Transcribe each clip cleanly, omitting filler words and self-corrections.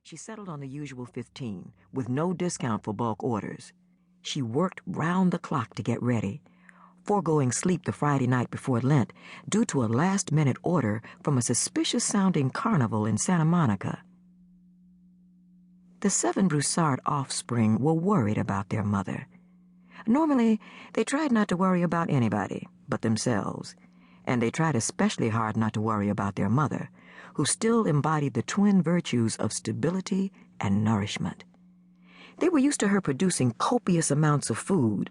She settled on the usual 15, with no discount for bulk orders. She worked round the clock to get ready, foregoing sleep the Friday night before Lent due to a last-minute order from a suspicious-sounding carnival in Santa Monica. The 7 Brousarde offspring were worried about their mother. Normally, they tried not to worry about anybody but themselves, and they tried especially hard not to worry about their mother, who still embodied the twin virtues of stability and nourishment. They were used to her producing copious amounts of food,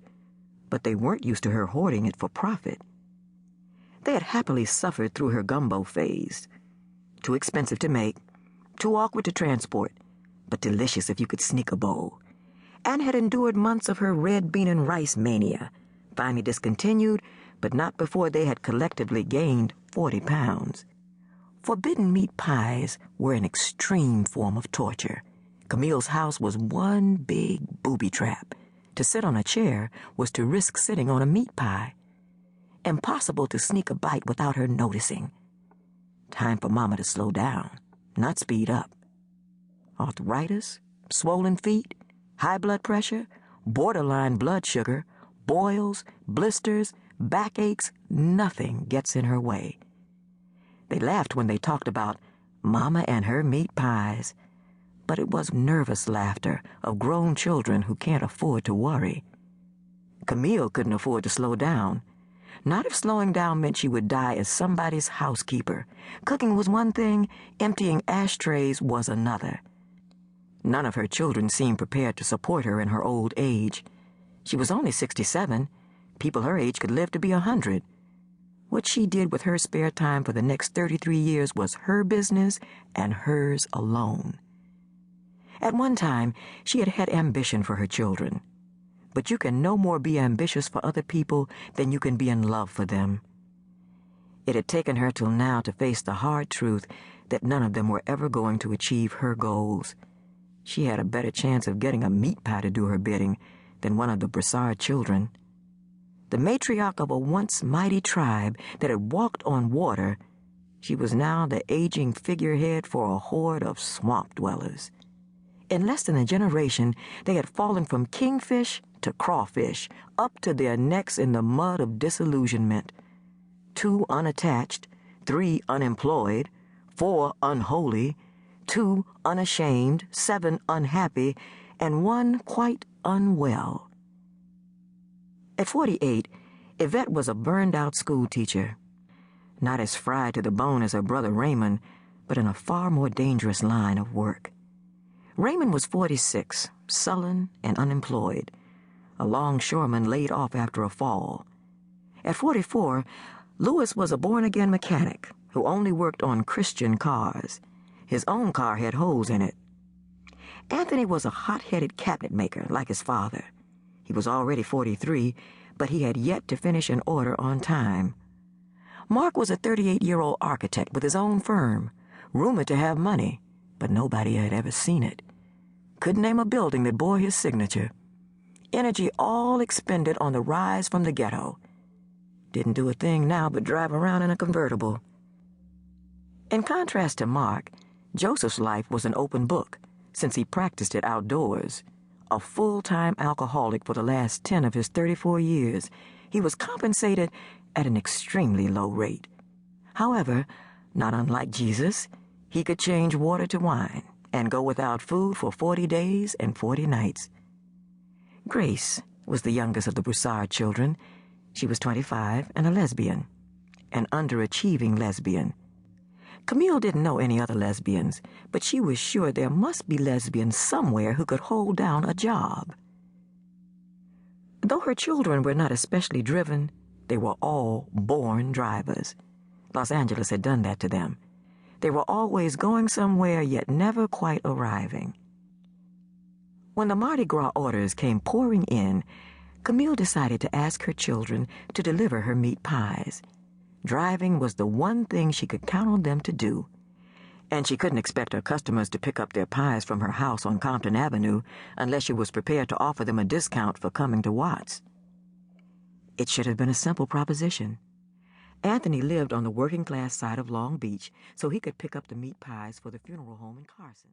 but they weren't used to her hoarding it for profit. They had happily suffered through her gumbo phase. Too expensive to make, too awkward to transport, but delicious if you could sneak a bowl, and had endured months of her red bean and rice mania, finally discontinued, but not before they had collectively gained 40 pounds. Forbidden meat pies were an extreme form of torture. Camille's house was one big booby trap. To sit on a chair was to risk sitting on a meat pie. Impossible to sneak a bite without her noticing. Time for Mama to slow down, not speed up. Arthritis, swollen feet, high blood pressure, borderline blood sugar, boils, blisters, backaches, nothing gets in her way. They laughed when they talked about Mama and her meat pies, but it was nervous laughter of grown children who can't afford to worry. Camille couldn't afford to slow down. Not if slowing down meant she would die as somebody's housekeeper. Cooking was one thing, emptying ashtrays was another. None of her children seemed prepared to support her in her old age. She was only 67. People her age could live to be 100. What she did with her spare time for the next 33 years was her business and hers alone. At one time, she had had ambition for her children. But you can no more be ambitious for other people than you can be in love for them. It had taken her till now to face the hard truth that none of them were ever going to achieve her goals. She had a better chance of getting a meat pie to do her bidding than one of the Brousarde children. The matriarch of a once mighty tribe that had walked on water, she was now the aging figurehead for a horde of swamp dwellers. In less than a generation, they had fallen from kingfish to crawfish, up to their necks in the mud of disillusionment. 2 unattached, 3 unemployed, 4 unholy, 2 unashamed, 7 unhappy, and 1 quite unwell. At 48, Yvette was a burned-out schoolteacher, not as fried to the bone as her brother Raymond, but in a far more dangerous line of work. Raymond was 46, sullen and unemployed, a longshoreman laid off after a fall. At 44, Louis was a born-again mechanic who only worked on Christian cars. His own car had holes in it. Anthony was a hot-headed cabinet maker like his father. He was already 43, but he had yet to finish an order on time. Mark was a 38-year-old architect with his own firm, rumored to have money, but nobody had ever seen it. Couldn't name a building that bore his signature. Energy all expended on the rise from the ghetto. Didn't do a thing now but drive around in a convertible. In contrast to Mark, Joseph's life was an open book, since he practiced it outdoors. A full-time alcoholic for the last 10 of his 34 years, he was compensated at an extremely low rate. However, not unlike Jesus, he could change water to wine and go without food for 40 days and 40 nights. Grace was the youngest of the Brousarde children. She was 25 and a lesbian, an underachieving lesbian. Camille didn't know any other lesbians, but she was sure there must be lesbians somewhere who could hold down a job. Though her children were not especially driven, they were all born drivers. Los Angeles had done that to them. They were always going somewhere, yet never quite arriving. When the Mardi Gras orders came pouring in, Camille decided to ask her children to deliver her meat pies. Driving was the one thing she could count on them to do, and she couldn't expect her customers to pick up their pies from her house on Compton Avenue unless she was prepared to offer them a discount for coming to Watts. It should have been a simple proposition. Anthony lived on the working-class side of Long Beach, so he could pick up the meat pies for the funeral home in Carson.